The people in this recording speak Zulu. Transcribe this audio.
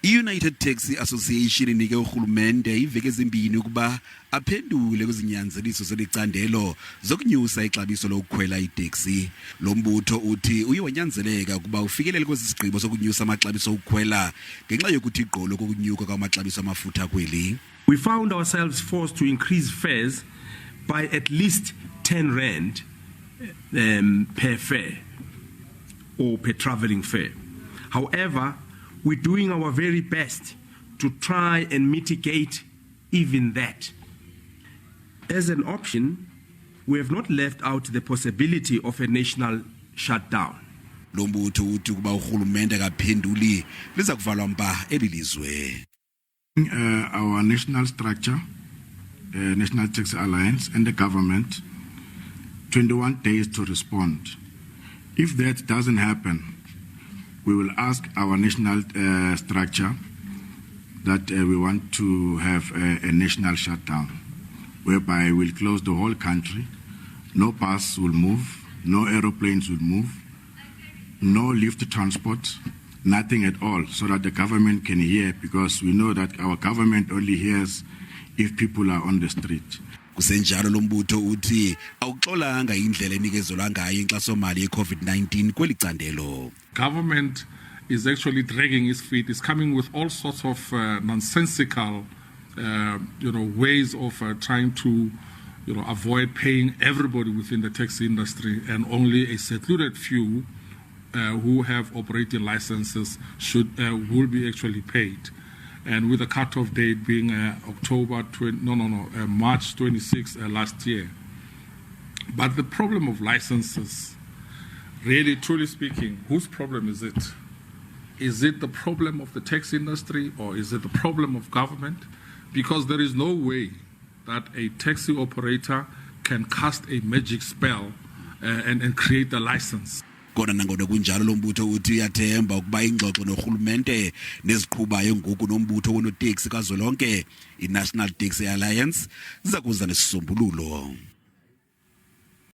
iUnited Taxi Association inike urhulumente iveki ezimbini ukuba aphendule kwizinyanzeliso zelicandelo zokunyusa ixabiso lokukhwela iteksi. Lombutho uthi uye wanyanzeleka ukuba ufikelele kwesi sigqibo sokunyusa amaxabiso okukhwela ngenxa yokuthi igqolo kokunyuka kwamaxabiso amafutha kweli. We found ourselves forced to increase fares by at least 10 rand per fare or per travelling fare. However, we're doing our very best to try and mitigate even that. As an option, we have not left out the possibility of a national shutdown. Lombutho uthi kuba urhulumente akaphenduli liza kuvalwa mba elilizwe. Our national structure, National Taxi Alliance and the government, 21 days to respond. If that doesn't happen, we will ask our national structure that we want to have a national shutdown, whereby we'll close the whole country. No bus will move, no aeroplanes will move, no lift transport, nothing at all, so that the government can hear, because we know that our government only hears if people are on the street. Kusenjalo Lombutho uthi awuxolanga indlela enikezelwa ngayo inkxaso-mali ye-COVID-19 kwelicandelo. Government is actually dragging its feet. It's coming with all sorts of nonsensical, ways of trying to, avoid paying everybody within the taxi industry, and only a secluded few who have operating licenses will be actually paid. And with the cut-off date being March 26 last year. But the problem of licenses, really, truly speaking, whose problem is it? Is it the problem of the taxi industry, or is it the problem of government? Because there is no way that a taxi operator can cast a magic spell and create a license. Kona nangona kunjalo Lombutho uthi uyathemba ukuba ingxoxo norhulumente neziqhubayo ngoku nombutho wonotaxi ka-zwelonke, iNational Taxi Alliance, ziza kuza nesisombululo.